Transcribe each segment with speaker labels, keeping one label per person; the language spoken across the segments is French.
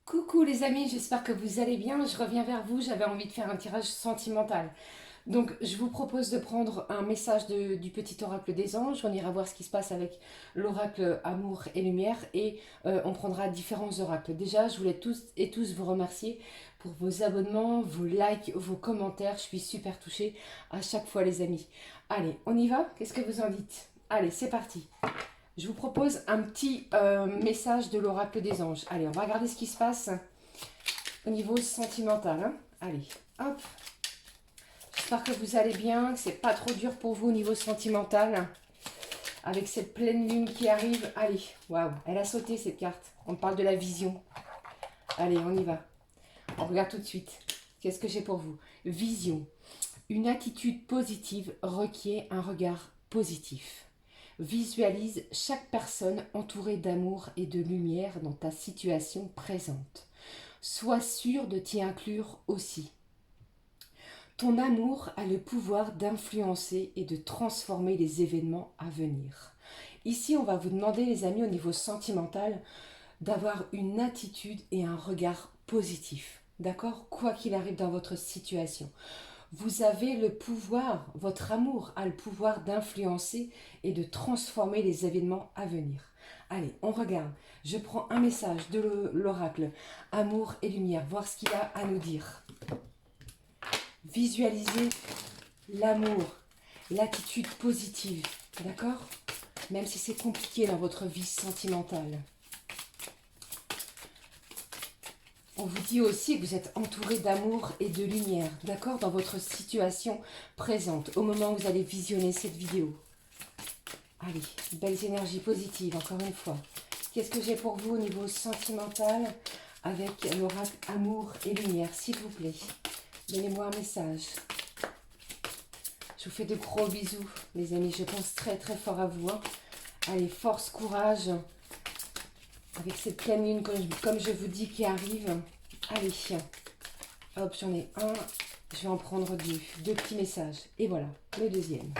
Speaker 1: Coucou les amis, j'espère que vous allez bien. Je reviens vers vous, j'avais envie de faire un tirage sentimental. Donc je vous propose de prendre un message du petit oracle des anges. On ira voir ce qui se passe avec l'oracle amour et lumière et on prendra différents oracles. Déjà, je voulais tous et tous vous remercier pour vos abonnements, vos likes, vos commentaires. Je suis super touchée à chaque fois les amis. Allez, on y va? Qu'est-ce que vous en dites? Allez, c'est parti. Je vous propose un petit message de l'oracle des anges. Allez, on va regarder ce qui se passe au niveau sentimental. Hein. Allez, hop. J'espère que vous allez bien, que c'est pas trop dur pour vous au niveau sentimental. Avec cette pleine lune qui arrive. Allez, waouh, elle a sauté cette carte. On parle de la vision. Allez, on y va. On regarde tout de suite. Qu'est-ce que j'ai pour vous? Vision. Une attitude positive requiert un regard positif. Visualise chaque personne entourée d'amour et de lumière dans ta situation présente. Sois sûr de t'y inclure aussi. Ton amour a le pouvoir d'influencer et de transformer les événements à venir. Ici, on va vous demander, les amis, au niveau sentimental, d'avoir une attitude et un regard positif. D'accord? Quoi qu'il arrive dans votre situation. Vous avez le pouvoir, votre amour a le pouvoir d'influencer et de transformer les événements à venir. Allez, on regarde. Je prends un message de l'oracle, amour et lumière, voir ce qu'il a à nous dire. Visualisez l'amour, l'attitude positive, d'accord? Même si c'est compliqué dans votre vie sentimentale. On vous dit aussi que vous êtes entouré d'amour et de lumière, d'accord, dans votre situation présente, au moment où vous allez visionner cette vidéo. Allez, belles énergies positives, encore une fois. Qu'est-ce que j'ai pour vous au niveau sentimental avec l'oracle amour et lumière, s'il vous plaît? Donnez-moi un message. Je vous fais de gros bisous, les amis. Je pense très très fort à vous. Hein. Allez, force, courage. Avec cette pleine lune, comme je vous dis, qui arrive. Allez, hop, j'en ai un. Je vais en prendre deux. Deux petits messages. Et voilà, le deuxième.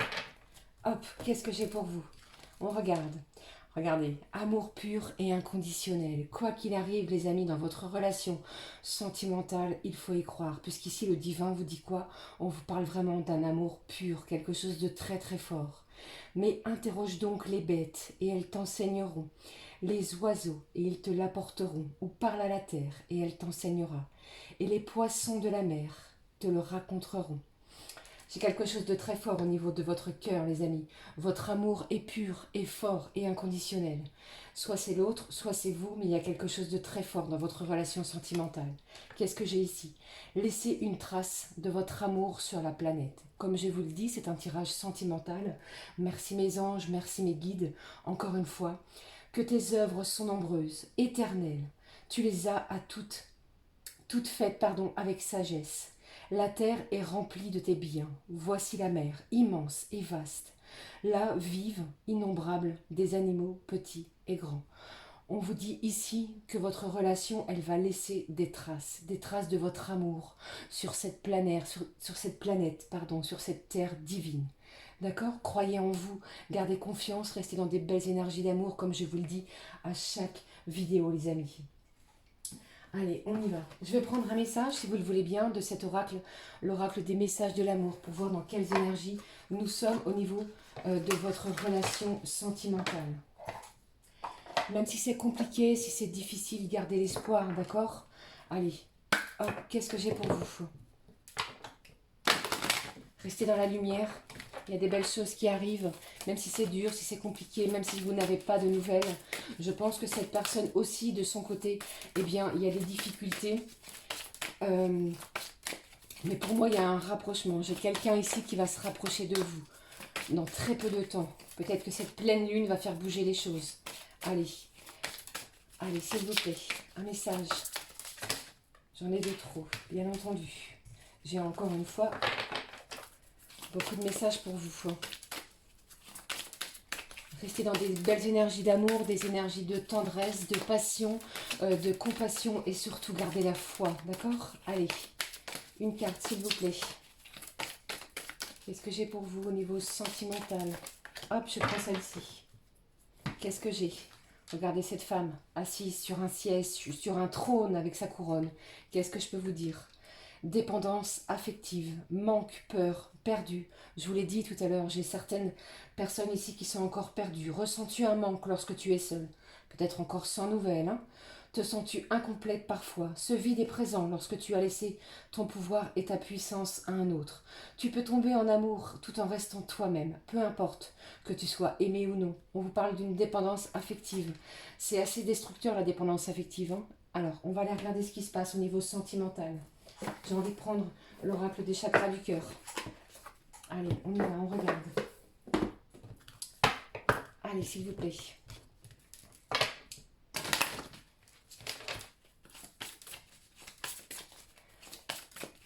Speaker 1: Hop, qu'est-ce que j'ai pour vous? On regarde. Regardez, amour pur et inconditionnel. Quoi qu'il arrive, les amis, dans votre relation sentimentale, il faut y croire. Puisqu'ici, le divin vous dit quoi? On vous parle vraiment d'un amour pur, quelque chose de très très fort. Mais interroge donc les bêtes, et elles t'enseigneront. Les oiseaux, et ils te l'apporteront. Ou parle à la terre, et elle t'enseignera. Et les poissons de la mer te le raconteront. J'ai quelque chose de très fort au niveau de votre cœur, les amis. Votre amour est pur, est fort et inconditionnel. Soit c'est l'autre, soit c'est vous, mais il y a quelque chose de très fort dans votre relation sentimentale. Qu'est-ce que j'ai ici? Laissez une trace de votre amour sur la planète. Comme je vous le dis, c'est un tirage sentimental. Merci mes anges, merci mes guides. Encore une fois, que tes œuvres sont nombreuses, éternelles. Tu les as à toutes faites, avec sagesse. La terre est remplie de tes biens. Voici la mer, immense et vaste. Là vivent, innombrables, des animaux petits et grands. On vous dit ici que votre relation, elle va laisser des traces de votre amour sur cette planète, sur cette terre divine. D'accord? Croyez en vous, gardez confiance, restez dans des belles énergies d'amour, comme je vous le dis à chaque vidéo, les amis. Allez, on y va. Je vais prendre un message, si vous le voulez bien, de cet oracle, l'oracle des messages de l'amour, pour voir dans quelles énergies nous sommes au niveau de votre relation sentimentale. Même si c'est compliqué, si c'est difficile, gardez l'espoir, d'accord? Allez, hop, qu'est-ce que j'ai pour vous? Restez dans la lumière. Il y a des belles choses qui arrivent, même si c'est dur, si c'est compliqué, même si vous n'avez pas de nouvelles. Je pense que cette personne aussi, de son côté, eh bien, il y a des difficultés. Mais pour moi, il y a un rapprochement. J'ai quelqu'un ici qui va se rapprocher de vous dans très peu de temps. Peut-être que cette pleine lune va faire bouger les choses. Allez, allez, s'il vous plaît, un message. J'en ai de trop, bien entendu. J'ai encore une fois beaucoup de messages pour vous. Restez dans des belles énergies d'amour, des énergies de tendresse, de passion, de compassion et surtout gardez la foi, d'accord? Allez, une carte s'il vous plaît. Qu'est-ce que j'ai pour vous au niveau sentimental? Hop, je prends celle-ci. Qu'est-ce que j'ai? Regardez cette femme assise sur un siège, sur un trône avec sa couronne. Qu'est-ce que je peux vous dire? Dépendance affective, manque, peur, perdu. Je vous l'ai dit tout à l'heure, j'ai certaines personnes ici qui sont encore perdues. Ressens-tu un manque lorsque tu es seule? Peut-être encore sans nouvelles, hein? Te sens-tu incomplète parfois? Ce vide est présent lorsque tu as laissé ton pouvoir et ta puissance à un autre. Tu peux tomber en amour tout en restant toi-même, peu importe que tu sois aimé ou non. On vous parle d'une dépendance affective. C'est assez destructeur la dépendance affective, hein? Alors, on va aller regarder ce qui se passe au niveau sentimental. J'ai envie de prendre l'oracle des chakras du cœur. Allez, on y va, on regarde. Allez, s'il vous plaît.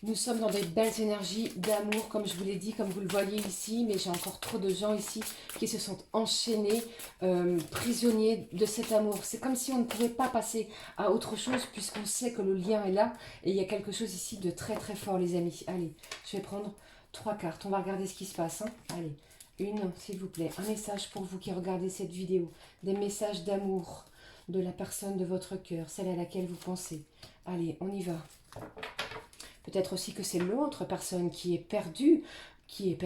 Speaker 1: Nous sommes dans des belles énergies d'amour, comme je vous l'ai dit, comme vous le voyez ici, mais j'ai encore trop de gens ici qui se sont enchaînés, prisonniers de cet amour. C'est comme si on ne pouvait pas passer à autre chose, puisqu'on sait que le lien est là, et il y a quelque chose ici de très très fort, les amis. Allez, je vais prendre 3 cartes, on va regarder ce qui se passe, hein. Allez, une, s'il vous plaît, un message pour vous qui regardez cette vidéo, des messages d'amour de la personne de votre cœur, celle à laquelle vous pensez. Allez, on y va. Peut-être aussi que c'est l'autre personne qui est perdue, qui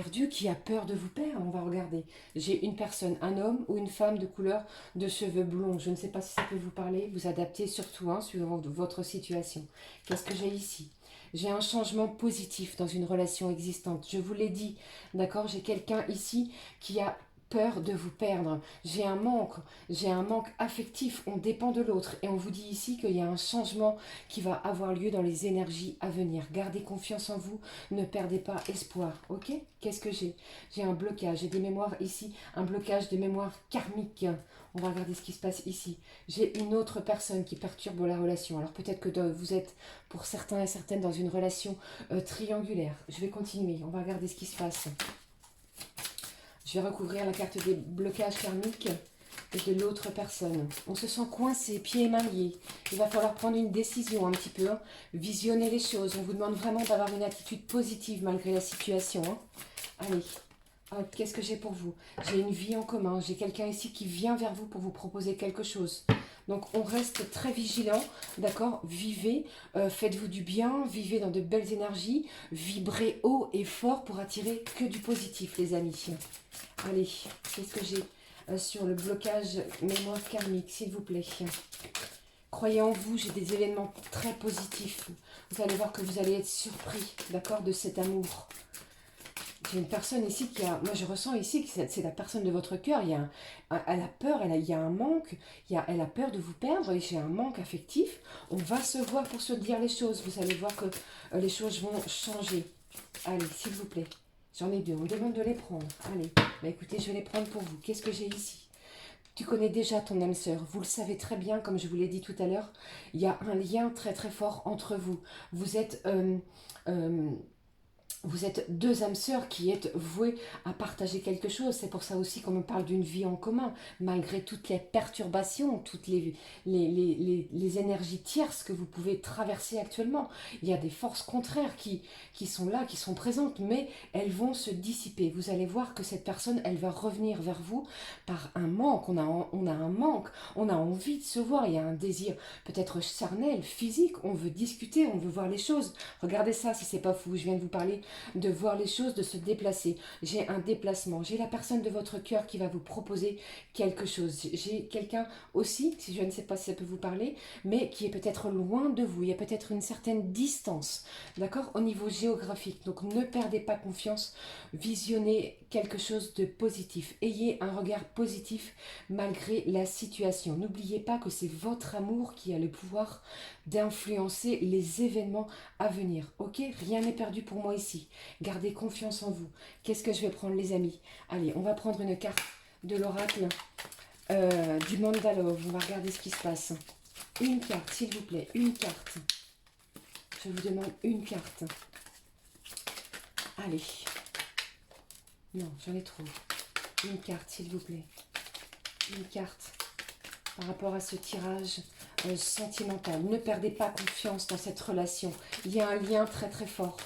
Speaker 1: a peur de vous perdre. On va regarder. J'ai une personne, un homme ou une femme de couleur de cheveux blonds. Je ne sais pas si ça peut vous parler. Vous adaptez surtout, hein, suivant votre situation. Qu'est-ce que j'ai ici? J'ai un changement positif dans une relation existante. Je vous l'ai dit, d'accord? J'ai quelqu'un ici qui a peur de vous perdre. J'ai un manque affectif, on dépend de l'autre. Et on vous dit ici qu'il y a un changement qui va avoir lieu dans les énergies à venir. Gardez confiance en vous, ne perdez pas espoir, ok? Qu'est-ce que j'ai? J'ai un blocage, j'ai des mémoires ici, un blocage de mémoire karmique. On va regarder ce qui se passe ici. J'ai une autre personne qui perturbe la relation. Alors peut-être que vous êtes, pour certains et certaines, dans une relation triangulaire. Je vais continuer, on va regarder ce qui se passe. Je vais recouvrir la carte des blocages karmiques et de l'autre personne. On se sent coincé, pieds et mains liés. Il va falloir prendre une décision un petit peu, hein. Visionner les choses. On vous demande vraiment d'avoir une attitude positive malgré la situation, hein. Allez, qu'est-ce que j'ai pour vous? J'ai une vie en commun. J'ai quelqu'un ici qui vient vers vous pour vous proposer quelque chose. Donc on reste très vigilant, d'accord? Vivez, faites-vous du bien, vivez dans de belles énergies, vibrez haut et fort pour attirer que du positif, les amis. Allez, qu'est-ce que j'ai sur le blocage mémoire karmique, s'il vous plaît? Croyez en vous, j'ai des événements très positifs. Vous allez voir que vous allez être surpris, d'accord, de cet amour. J'ai une personne ici qui a... Moi, je ressens ici que c'est la personne de votre cœur. Elle a peur, il y a un manque. Elle a peur de vous perdre et j'ai un manque affectif. On va se voir pour se dire les choses. Vous allez voir que les choses vont changer. Allez, s'il vous plaît. J'en ai 2. On me demande de les prendre. Allez, bah écoutez, je vais les prendre pour vous. Qu'est-ce que j'ai ici? Tu connais déjà ton âme sœur. Vous le savez très bien, comme je vous l'ai dit tout à l'heure. Il y a un lien très très fort entre vous. Vous êtes... vous êtes 2 âmes sœurs qui êtes vouées à partager quelque chose. C'est pour ça aussi qu'on me parle d'une vie en commun. Malgré toutes les perturbations, toutes les énergies tierces que vous pouvez traverser actuellement. Il y a des forces contraires qui sont là, qui sont présentes, mais elles vont se dissiper. Vous allez voir que cette personne, elle va revenir vers vous par un manque. On a un manque, on a envie de se voir. Il y a un désir peut-être charnel, physique. On veut discuter, on veut voir les choses. Regardez ça, si c'est pas fou. Je viens de vous parler de voir les choses, de se déplacer. J'ai un déplacement. J'ai la personne de votre cœur qui va vous proposer quelque chose. J'ai quelqu'un aussi, si je ne sais pas si ça peut vous parler, mais qui est peut-être loin de vous. Il y a peut-être une certaine distance, d'accord, au niveau géographique. Donc ne perdez pas confiance. Visionnez quelque chose de positif. Ayez un regard positif malgré la situation. N'oubliez pas que c'est votre amour qui a le pouvoir d'influencer les événements à venir. Ok? Rien n'est perdu pour moi ici. Gardez confiance en vous. Qu'est-ce que je vais prendre, les amis? Allez, on va prendre une carte de l'oracle du Mandalove. On va regarder ce qui se passe. Une carte, s'il vous plaît. Une carte. Je vous demande une carte. Allez. Non, j'en ai trop. Une carte, s'il vous plaît. Une carte par rapport à ce tirage sentimental. Ne perdez pas confiance dans cette relation. Il y a un lien très très fort.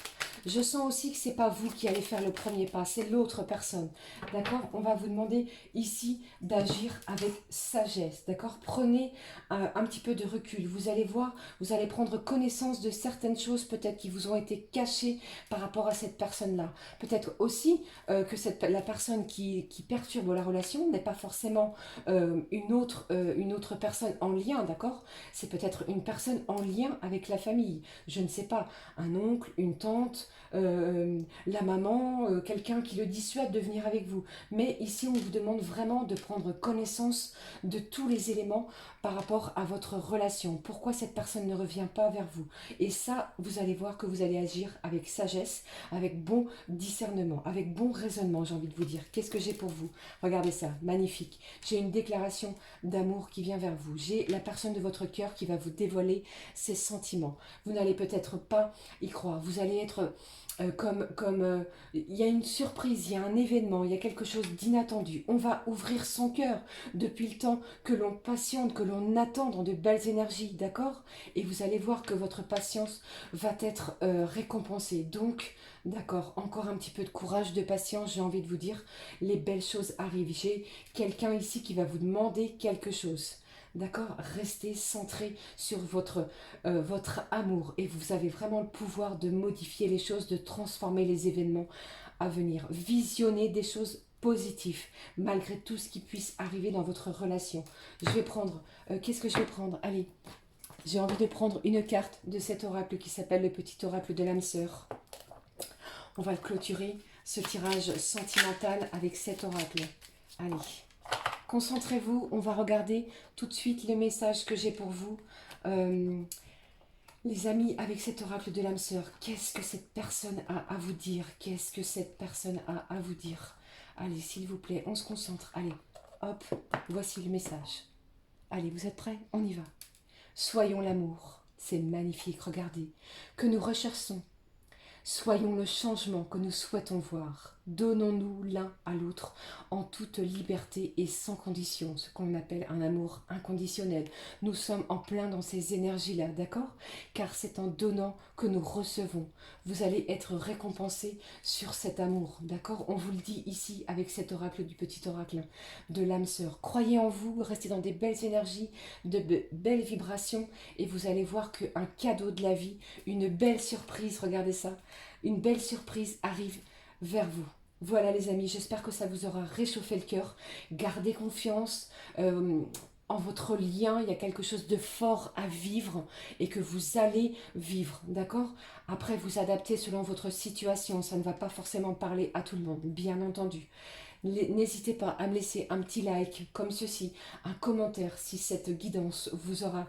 Speaker 1: Je sens aussi que ce n'est pas vous qui allez faire le premier pas, c'est l'autre personne. D'accord? On va vous demander ici d'agir avec sagesse. D'accord? Prenez un petit peu de recul. Vous allez voir, vous allez prendre connaissance de certaines choses peut-être qui vous ont été cachées par rapport à cette personne-là. Peut-être aussi que la personne qui perturbe la relation n'est pas forcément une autre personne en lien, d'accord? C'est peut-être une personne en lien avec la famille. Je ne sais pas, un oncle, une tante, la maman, quelqu'un qui le dissuade de venir avec vous. Mais ici, on vous demande vraiment de prendre connaissance de tous les éléments par rapport à votre relation. Pourquoi cette personne ne revient pas vers vous? Et ça, vous allez voir que vous allez agir avec sagesse, avec bon discernement, avec bon raisonnement, j'ai envie de vous dire. Qu'est-ce que j'ai pour vous? Regardez ça, magnifique. J'ai une déclaration d'amour qui vient vers vous. J'ai la personne de votre cœur qui va vous dévoiler ses sentiments. Vous n'allez peut-être pas y croire. Vous allez être il y a une surprise, il y a un événement, il y a quelque chose d'inattendu. On va ouvrir son cœur depuis le temps que l'on patiente, que l'on attend dans de belles énergies, d'accord? Et vous allez voir que votre patience va être récompensée. Donc, d'accord, encore un petit peu de courage, de patience, j'ai envie de vous dire, les belles choses arrivent. J'ai quelqu'un ici qui va vous demander quelque chose. D'accord? Restez centré sur votre amour et vous avez vraiment le pouvoir de modifier les choses, de transformer les événements à venir. Visionnez des choses positives malgré tout ce qui puisse arriver dans votre relation. Je vais prendre, qu'est-ce que je vais prendre? Allez, j'ai envie de prendre une carte de cet oracle qui s'appelle le petit oracle de l'âme sœur. On va clôturer ce tirage sentimental avec cet oracle. Allez. Concentrez-vous, on va regarder tout de suite le message que j'ai pour vous. Les amis, avec cet oracle de l'âme sœur, qu'est-ce que cette personne a à vous dire? Qu'est-ce que cette personne a à vous dire? Allez, s'il vous plaît, on se concentre. Allez, hop, voici le message. Allez, vous êtes prêts? On y va. Soyons l'amour, c'est magnifique, regardez, que nous recherchons. Soyons le changement que nous souhaitons voir. Donnons-nous l'un à l'autre en toute liberté et sans condition, ce qu'on appelle un amour inconditionnel. Nous sommes en plein dans ces énergies-là, d'accord? Car c'est en donnant que nous recevons. Vous allez être récompensés sur cet amour, d'accord? On vous le dit ici avec cet oracle du petit oracle de l'âme sœur. Croyez en vous, restez dans des belles énergies, de belles vibrations et vous allez voir qu'un cadeau de la vie, une belle surprise, regardez ça, une belle surprise arrive vers vous. Voilà les amis, j'espère que ça vous aura réchauffé le cœur. Gardez confiance en votre lien, il y a quelque chose de fort à vivre et que vous allez vivre, d'accord? Après, vous adaptez selon votre situation, ça ne va pas forcément parler à tout le monde, bien entendu. N'hésitez pas à me laisser un petit like comme ceci, un commentaire si cette guidance vous aura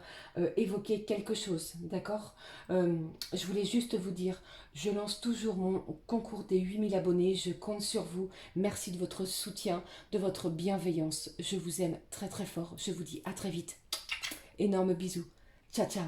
Speaker 1: évoqué quelque chose, d'accord? Je voulais juste vous dire, je lance toujours mon concours des 8000 abonnés, je compte sur vous, merci de votre soutien, de votre bienveillance, je vous aime très très fort, je vous dis à très vite, énorme bisous, ciao ciao.